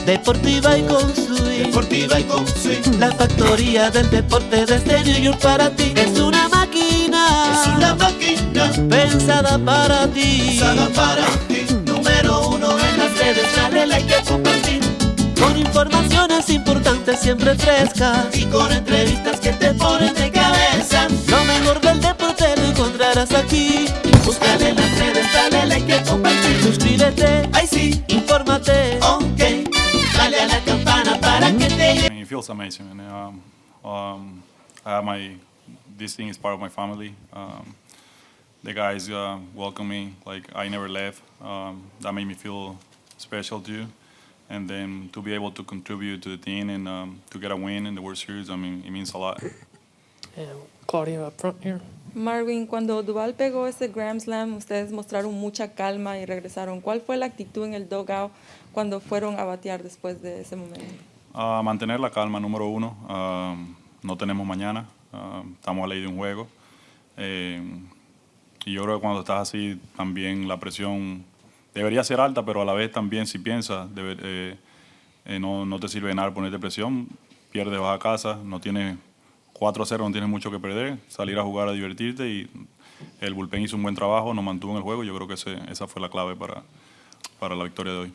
Deportiva y con swing. Deportiva y con swing. La factoría del deporte desde New York para ti. Es una máquina. Es una máquina Pensada para ti. pensada para ti. Número uno en las redes, dale like y compartir. Con informaciones importantes siempre frescas. Y con entrevistas que te ponen de cabeza. Lo mejor del deporte lo encontrarás aquí. Búscale en las redes, dale like y compartir. Suscríbete, Ay sí, infórmate. ok. Dale a la campana para que te llegue. It feels amazing, and I have this thing is part of my family. The guys welcome me like I never left. That made me feel special too, and then to be able to contribute to the team and to get a win in the World Series, I mean, it means a lot. And Claudia up front here. Marvin, cuando Duval pegó ese Grand Slam, ustedes mostraron mucha calma y regresaron. ¿Cuál fue la actitud en el dugout cuando fueron a batear después de ese momento? Mantener la calma, número uno. No tenemos mañana. Estamos a ley de un juego. Y yo creo que cuando estás así, también la presión debería ser alta, pero a la vez también, si piensas, no te sirve de nada ponerte presión. Pierdes, vas a casa, no tienes 4-0, no tienes mucho que perder. Salir a jugar, a divertirte, y el bullpen hizo un buen trabajo, nos mantuvo en el juego. Yo creo que esa fue la clave para la victoria de hoy.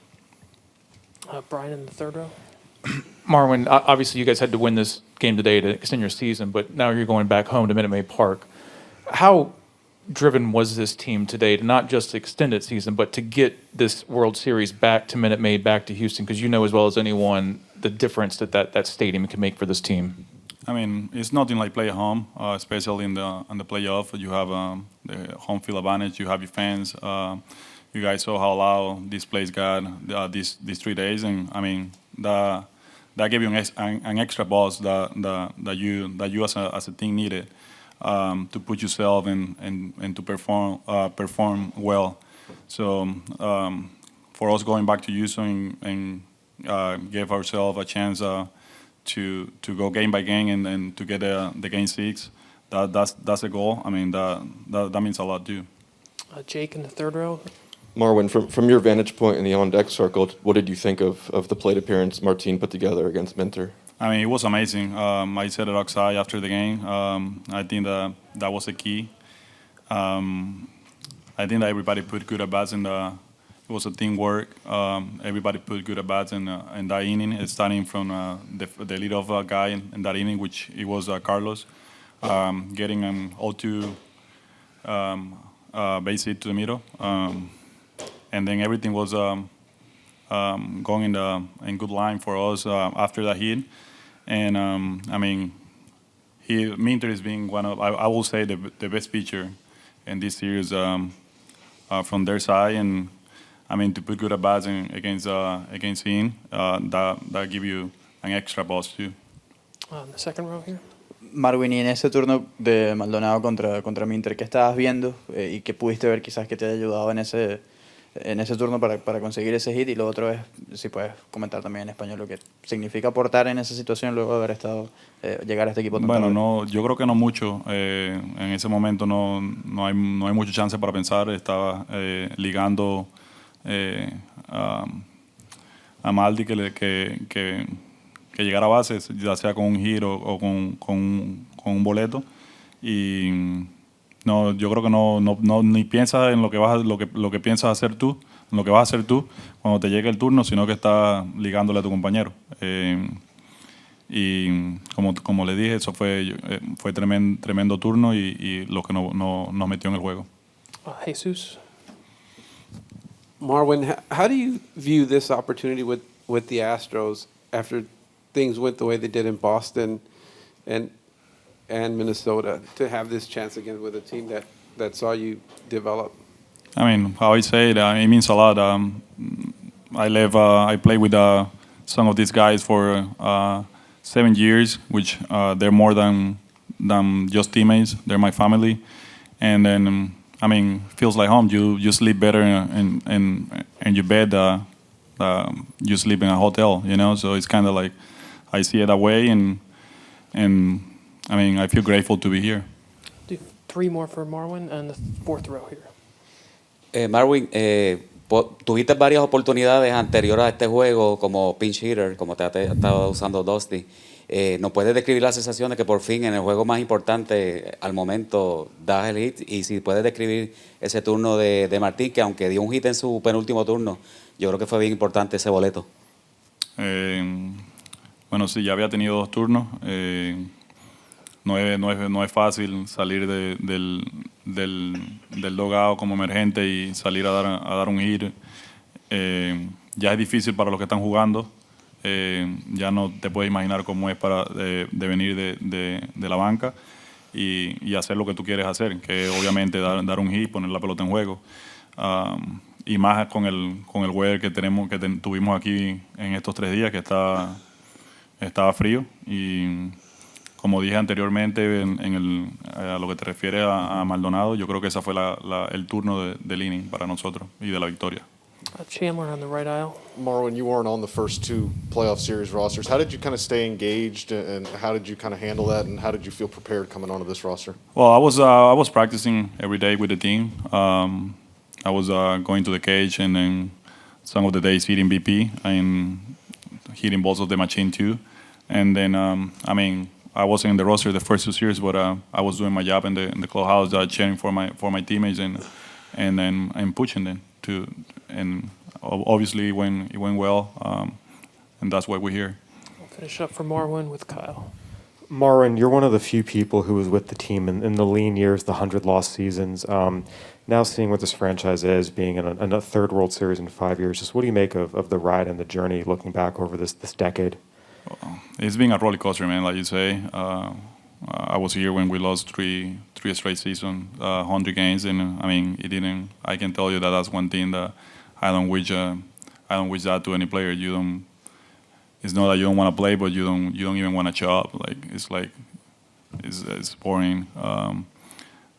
Brian in the third row. Marwin, obviously you guys had to win this game today to extend your season, but now you're going back home to Minute Maid Park. How driven was this team today to not just extend its season, but to get this World Series back to Minute Maid, back to Houston? Because you know as well as anyone the difference that stadium can make for this team. I mean, it's nothing like play at home, especially in the playoff. You have the home field advantage. You have your fans. You guys saw how loud this place got these 3 days, and I mean that gave you an extra buzz that you as a team needed to put yourself and to perform well. So for us going back to Houston and give ourselves a chance to go game by game and to get the game 6, that's a goal. I mean that means a lot too. Jake in the third row. Marwin, from your vantage point in the on-deck circle, what did you think of the plate appearance Martin put together against Minter? I mean, it was amazing. I said it outside after the game. I think that was the key. I think that everybody put good at-bats it was a teamwork. Everybody put good at-bats in that inning, starting from the leadoff guy in that inning, which it was Carlos, getting an 0-2 base hit to the middle. And then everything was going in good line for us after that hit. And I mean, Minter is being one of, I will say, the best pitcher in this series from their side. And I mean, to put good at bats against him, that give you an extra boost too. The second row here. Marvin, y en ese turno de Maldonado contra Minter, ¿qué estabas viendo y qué pudiste ver quizás que te haya ayudado en ese turno para conseguir ese hit? Y lo otro es, si puedes comentar también en español, lo que significa aportar en esa situación luego de haber estado, llegar a este equipo tan Bueno, tarde. no, yo creo que no mucho. En ese momento no hay mucha chance para pensar. Estaba ligando a Maldi que llegara a bases, ya sea con un giro o con un boleto. Y no, yo creo que no ni piensas en lo que piensas hacer tú, en lo que vas a hacer tú cuando te llegue el turno, sino que estás ligándole a tu compañero. Y como le dije, eso fue tremendo turno y lo que nos metió en el juego. Jesus. Marwin, how do you view this opportunity with the Astros after things went the way they did in Boston and Minnesota, to have this chance again with a team that saw you develop? I mean, how I say it, it means a lot. I played with some of these guys for 7 years, which they're more than just teammates. They're my family, and then I mean, feels like home. You sleep better in your bed. You sleep in a hotel, you know. So it's kind of like I see it that way, and I mean, I feel grateful to be here. Do 3 more for Marwin and the fourth row here. Marwin, Tuviste varias oportunidades anteriores a este juego como pinch hitter, como te ha estado usando Dusty. ¿Nos puedes describir la sensación de que por fin en el juego más importante al momento das el hit? Y si puedes describir ese turno de Martín, que aunque dio un hit en su penúltimo turno, yo creo que fue bien importante ese boleto. Bueno, sí, ya había tenido 2 turnos. No es fácil salir del dugout como emergente y salir a dar un hit. Ya es difícil para los que están jugando. Ya no te puedes imaginar cómo es de venir de la banca y hacer lo que tú quieres hacer, que obviamente dar un hit, poner la pelota en juego. Y más con el weather que tuvimos aquí en estos 3 días, que estaba frío. Y como dije anteriormente, a lo que te refieres a Maldonado, yo creo que ese fue el turno del inning para nosotros y de la victoria. Chandler on the right aisle. Marwin, you weren't on the first 2 playoff series rosters. How did you kind of stay engaged, and how did you kind of handle that, and how did you feel prepared coming onto this roster? Well, I was practicing every day with the team. I was going to the cage, and then some of the days hitting BP and hitting balls of the machine too. And then, I wasn't in the roster the first 2 series, but I was doing my job in the clubhouse, cheering for my teammates and then pushing them to. And obviously, it went well, and that's why we're here. We'll finish up for Marwin with Kyle. Marwin, you're one of the few people who was with the team in the lean years, the 100 lost seasons. Now seeing what this franchise is, being in a 3rd World Series in 5 years, just what do you make of the ride and the journey looking back over this decade? It's been a roller coaster, man, like you say. I was here when we lost three straight seasons, 100 games, and it didn't. I can tell you that's one thing that I don't wish that to any player. It's not that you don't want to play, but you don't even want to show up. It's boring.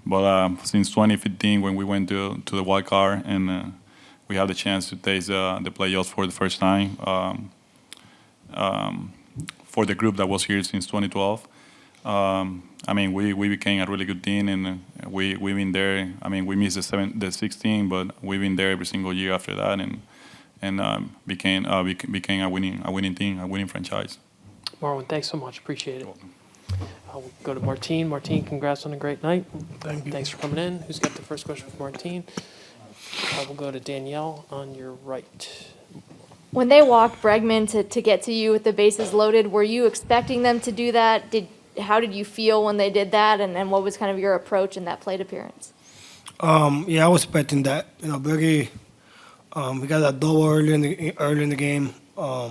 But since 2015, when we went to the wild card and we had the chance to taste the playoffs for the first time, for the group that was here since 2012. We became a really good team, and we've been there. We missed the 16, but we've been there every single year after that, and became a winning team, a winning franchise. Marwin, thanks so much. Appreciate it. We'll go to Martin. Martin, congrats on a great night. Thank you. Thanks for coming in. Who's got the first question for Martin? We'll go to Danielle on your right. When they walked Bregman to get to you with the bases loaded, were you expecting them to do that? How did you feel when they did that, and what was kind of your approach in that plate appearance? Yeah, I was expecting that. Breggy, we got that double early in the game. I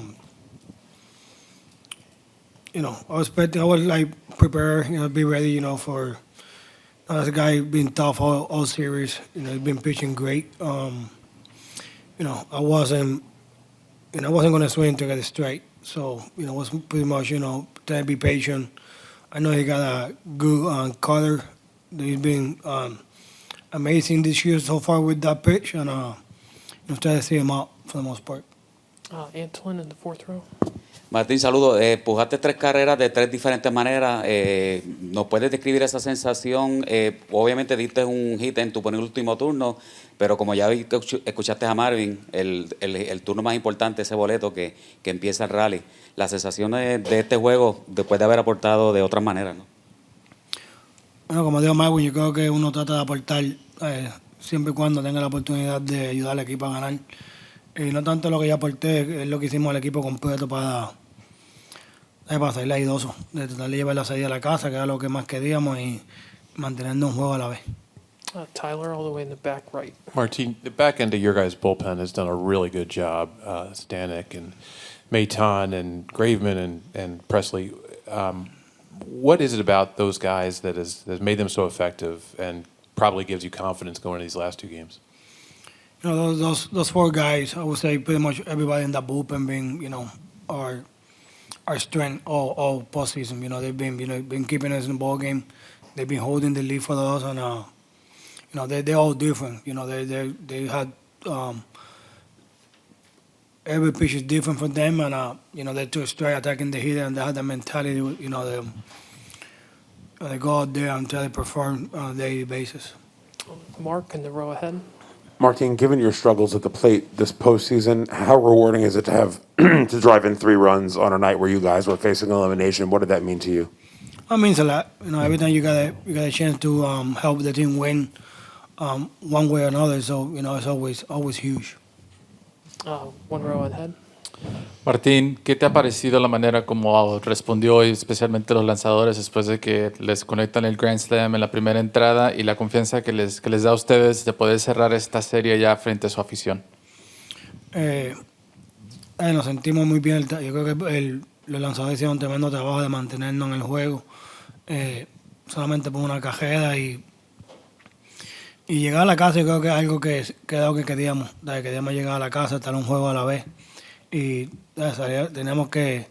was like prepare, be ready, for as a guy being tough all series. He's been pitching great. I wasn't going to swing to get it straight. So, it was pretty much, trying to be patient. I know he got a good cutter. He's been amazing this year so far with that pitch, and try to see him out for the most part. Antolin in the 4th row. Martín, saludos. Pujaste 3 carreras de 3 diferentes maneras. ¿Nos puedes describir esa sensación? Obviamente diste un hit en tu penúltimo turno, pero como ya escuchaste a Marvin, el turno más importante, ese boleto que empieza el rally. Las sensaciones de este juego después de haber aportado de otras maneras, ¿no? Bueno, como dijo Marvin, yo creo que uno trata de aportar siempre y cuando tenga la oportunidad de ayudar al equipo a ganar. Y no tanto lo que yo aporté, es lo que hicimos al equipo completo para salir airoso, de tratar de llevar la salida a la casa, que era lo que más queríamos, y mantenernos un juego a la vez. Tyler, all the way in the back right. Martin, the back end of your guys' bullpen has done a really good job. Stanek and Maton and Graveman and Presley. What is it about those guys that has made them so effective and probably gives you confidence going into these last 2 games? Those 4 guys, I would say pretty much everybody in that bullpen being, our strength all postseason. They've been keeping us in the ball game. They've been holding the lead for us, and they're all different. They had every pitch is different for them, and they're too straight attacking the hitter, and they have the mentality. They go out there and try to perform on a daily basis. Mark in the row ahead. Martin, given your struggles at the plate this postseason, how rewarding is it to have to drive in 3 runs on a night where you guys were facing elimination? What did that mean to you? It means a lot. Every time you got a chance to help the team win one way or another. So it's always huge. One row ahead. Martín, ¿qué te ha parecido la manera como respondió hoy, especialmente los lanzadores, después de que les conectan el Grand Slam en la primera entrada y la confianza que les da a ustedes de poder cerrar esta serie ya frente a su afición? Nos sentimos muy bien. Yo creo que los lanzadores hicieron un tremendo trabajo de mantenernos en el juego. Solamente por una cajera y llegar a la casa, yo creo que es algo que era lo que queríamos. Queríamos llegar a la casa, estar un juego a la vez. Y tenemos que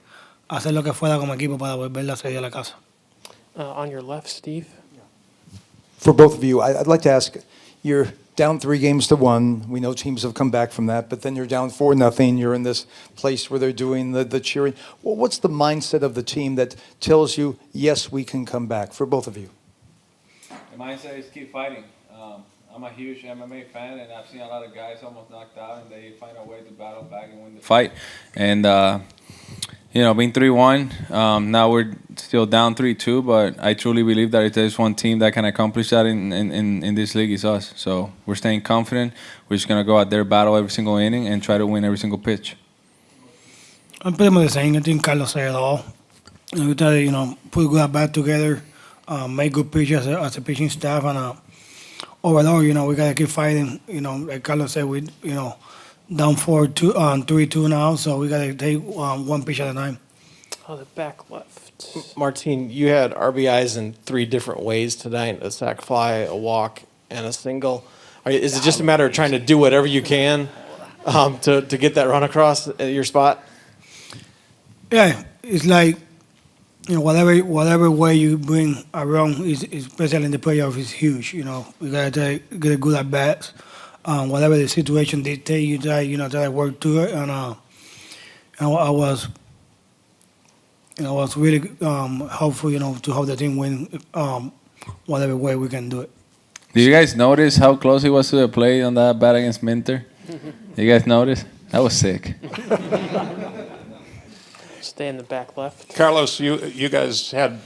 hacer lo que fuera como equipo para volver la serie a la casa. On your left, Steve. For both of you, I'd like to ask, you're down 3-1. We know teams have come back from that, but then you're down 4-0. You're in this place where they're doing the cheering. Well, what's the mindset of the team that tells you, yes, we can come back, for both of you? The mindset is keep fighting. I'm a huge MMA fan, and I've seen a lot of guys almost knocked out, and they find a way to battle back and win the fight. And, being 3-1, now we're still down 3-2, but I truly believe that if there's one team that can accomplish that in this league, it's us. So we're staying confident. We're just going to go out there, battle every single inning, and try to win every single pitch. I'm pretty much the same. I think Carlos said it all. We try to, put good at bat together, make good pitches as a pitching staff, and overall, we got to keep fighting. Like Carlos said, we, down 3-2 now, so we got to take one pitch at a time. The back left. Martin, you had RBIs in 3 different ways tonight: a sac fly, a walk, and a single. Is it just a matter of trying to do whatever you can to get that run across your spot? Yeah, it's like, whatever way you bring a run, especially in the playoff, is huge. We gotta get a good at bats. Whatever the situation dictate, you try to work to it. And I was really hopeful, to have the team win whatever way we can do it. Did you guys notice how close he was to the plate on that bat against Minter? You guys notice? That was sick. Stay in the back left. Carlos, you guys had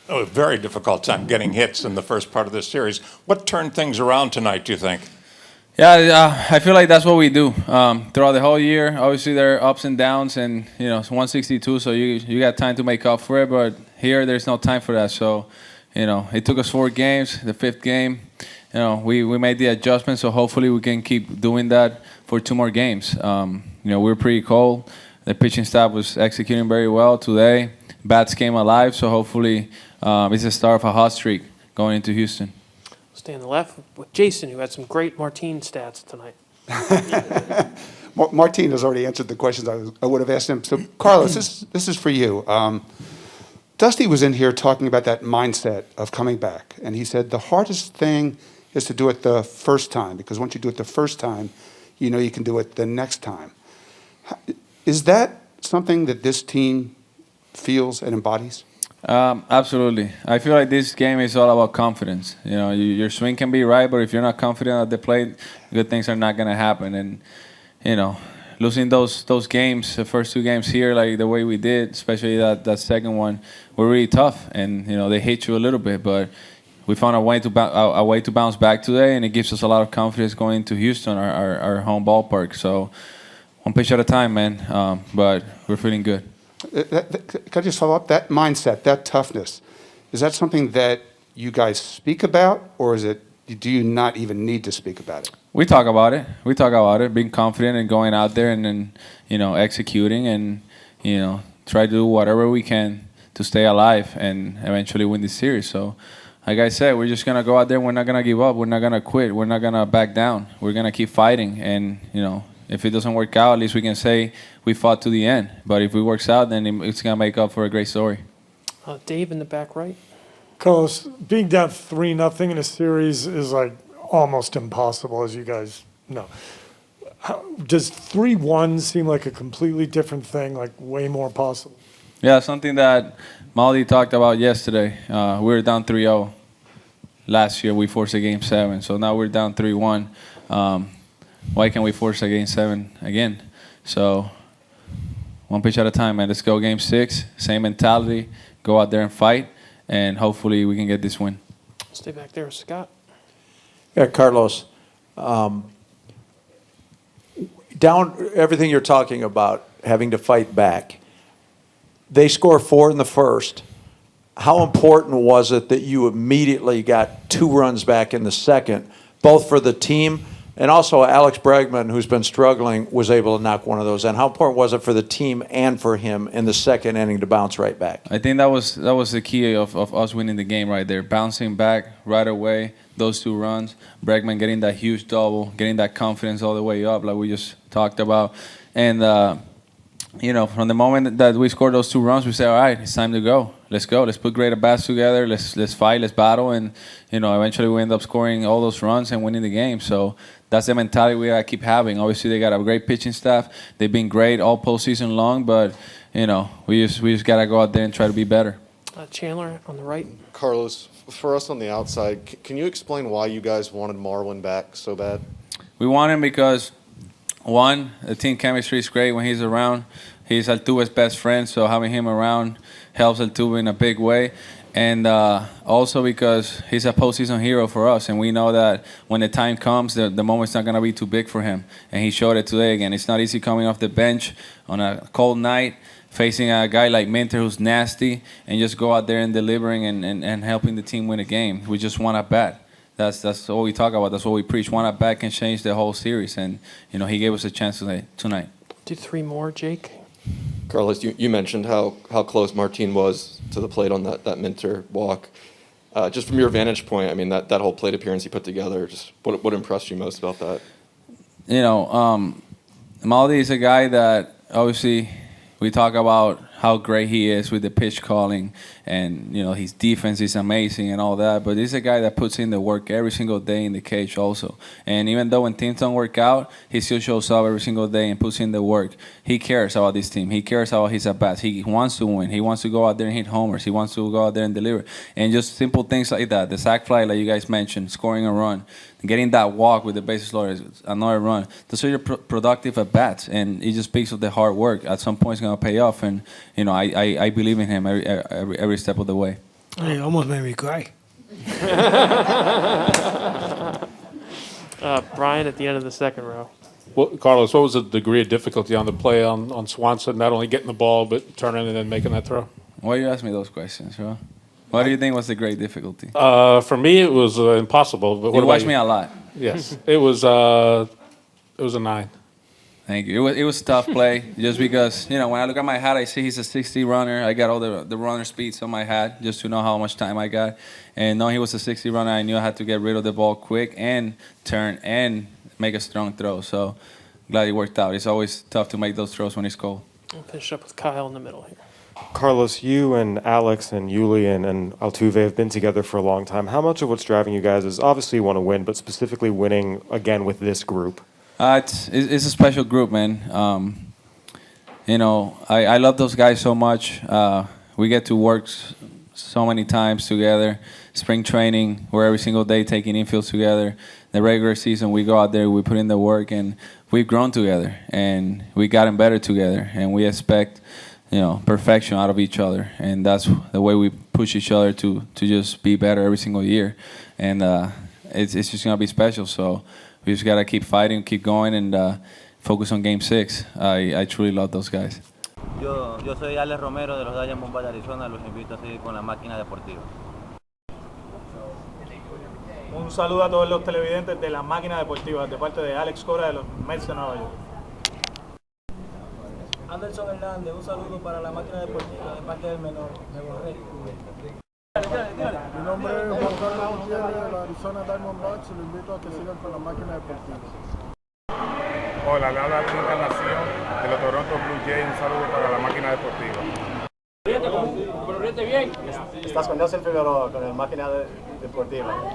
a very difficult time getting hits in the first part of this series. What turned things around tonight, do you think? Yeah, I feel like that's what we do throughout the whole year. Obviously, there are ups and downs, and it's 162, so you got time to make up for it. But here, there's no time for that. So, it took us 4 games. The 5th game, we made the adjustment. So hopefully, we can keep doing that for 2 more games. We're pretty cold. The pitching staff was executing very well today. Bats came alive, so hopefully it's the start of a hot streak going into Houston. Stay on the left with Jason, who had some great Martin stats tonight. Martin has already answered the questions I would have asked him. So, Carlos, this is for you. Dusty was in here talking about that mindset of coming back, and he said the hardest thing is to do it the first time, because once you do it the first time, you can do it the next time. Is that something that this team feels and embodies? Absolutely. I feel like this game is all about confidence. Your swing can be right, but if you're not confident at the plate, good things are not going to happen. And, losing those games, the first 2 games here, like the way we did, especially that second one, were really tough. And, they hit you a little bit, but we found a way to bounce back today, and it gives us a lot of confidence going to Houston, our home ballpark. So, 1 pitch at a time, man. But we're feeling good. Can I just follow up? That mindset, that toughness, is that something that you guys speak about, or do you not even need to speak about it? We talk about it. Being confident and going out there and then, executing and, try to do whatever we can to stay alive and eventually win this series. So, like I said, we're just going to go out there. We're not going to give up. We're not going to quit. We're not going to back down. We're going to keep fighting. And, if it doesn't work out, at least we can say we fought to the end. But if it works out, then it's going to make up for a great story. Dave in the back right. Carlos, being down 3-0 in a series is like almost impossible, as you guys know. Does 3-1 seem like a completely different thing, like way more possible? Yeah, something that Maldi talked about yesterday. We were down 3-0. Last year we forced a Game 7, so now we're down 3-1. why can't we force a Game 7 again? So one pitch at a time, man. Let's go Game 6. Same mentality. Go out there and fight, and hopefully we can get this win. Stay back there, Scott. Yeah, Carlos. Down everything you're talking about, having to fight back. They score 4 in the first. How important was it that you immediately got 2 runs back in the second, both for the team and also Alex Bregman, who's been struggling, was able to knock one of those in? How important was it for the team and for him in the second inning to bounce right back? I think that was the key of us winning the game right there. Bouncing back right away, those 2 runs. Bregman getting that huge double, getting that confidence all the way up like we just talked about. And, from the moment that we scored those 2 runs, we said, all right, it's time to go. Let's go. Let's put great at-bats together. Let's fight. Let's battle. And, eventually we end up scoring all those runs and winning the game. So that's the mentality we gotta keep having. Obviously, they got a great pitching staff. They've been great all postseason long, but, we just got to go out there and try to be better. Chandler on the right. Carlos, for us on the outside, can you explain why you guys wanted Marwin back so bad? We want him because, one, the team chemistry is great when he's around. He's Altuve's best friend, so having him around helps Altuve in a big way. And also because he's a postseason hero for us, and we know that when the time comes, the moment's not going to be too big for him. And he showed it today again. It's not easy coming off the bench on a cold night, facing a guy like Minter who's nasty, and just go out there and delivering and helping the team win a game. We just want at bat. That's all we talk about. That's what we preach. One at bat can change the whole series, and he gave us a chance tonight. Do 3 more, Jake. Carlos, you mentioned how close Martin was to the plate on that Minter walk. Just from your vantage point, I mean, that whole plate appearance he put together, just what impressed you most about that? Maldi is a guy that obviously we talk about how great he is with the pitch calling, and his defense is amazing and all that, but he's a guy that puts in the work every single day in the cage also. And even though when teams don't work out, he still shows up every single day and puts in the work. He cares about this team. He cares about his at-bats. He wants to win. He wants to go out there and hit homers. He wants to go out there and deliver. And just simple things like that. The sac fly, like you guys mentioned, scoring a run, getting that walk with the bases loaded, another run. Those are your productive at-bats, and it just speaks of the hard work. At some point, it's going to pay off, and I believe in him every step of the way. Hey, almost made me cry. Brian at the end of the second row. Well, Carlos, what was the degree of difficulty on the play on Swanson, not only getting the ball, but turning and then making that throw? Why you ask me those questions, bro? What do you think was the great difficulty? For me, it was impossible. But you watched me a lot. Yes, it was a 9. Thank you. It was a tough play, just because when I look at my hat, I see he's a 60 runner. I got all the runner speeds on my hat just to know how much time I got. And knowing he was a 60 runner, I knew I had to get rid of the ball quick and turn and make a strong throw. So glad it worked out. It's always tough to make those throws when it's cold. We'll finish up with Kyle in the middle here. Carlos, you and Alex and Yuli and Altuve have been together for a long time. How much of what's driving you guys is obviously you want to win, but specifically winning again with this group? It's a special group, man. I love those guys so much. We get to work so many times together. Spring training, we're every single day taking infields together. The regular season, we go out there, we put in the work, and we've grown together, and we gotten better together, and we expect perfection out of each other, and that's the way we push each other to just be better every single year, and it's just gonna be special. So we just gotta keep fighting, keep going, and focus on Game 6. I truly love those guys. Yo soy Alex Romero de los Diamondbacks de Arizona. Los invito a seguir con la máquina deportiva. Un saludo a todos los televidentes de la máquina deportiva de parte de Alex Correa de los Mets de Nueva York. Anderson Hernández, un saludo para la máquina deportiva de parte del menor. Mi nombre es Gonzalez de los Arizona Diamondbacks y lo invito a que sigan con la máquina deportiva. Hola, le habla la Encarnación de los Toronto Blue Jays. Un saludo para la máquina deportiva. Pero ríete bien. Estás con Nelson Figueroa con la máquina deportiva.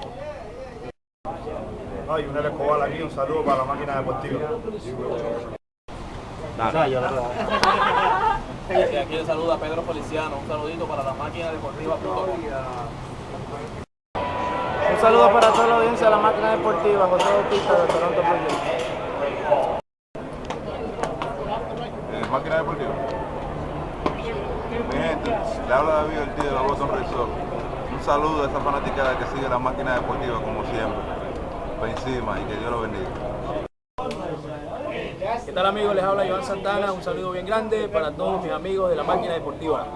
Ay, una Escobar aquí. Un saludo para la máquina deportiva. Aquí le saluda Pedro Feliciano, un saludito para la máquina deportiva. Un saludo para toda la audiencia de la máquina deportiva, José Bautista de Toronto Blue Jays. Máquina Deportiva. Mi gente, le habla David Ortiz de los Boston Red Sox. Un saludo a esa fanaticada que sigue la Máquina Deportiva como siempre. Por encima y que Dios lo bendiga. ¿Qué tal amigos? Les habla Iván Santana, un saludo bien grande para todos mis amigos de la Máquina Deportiva.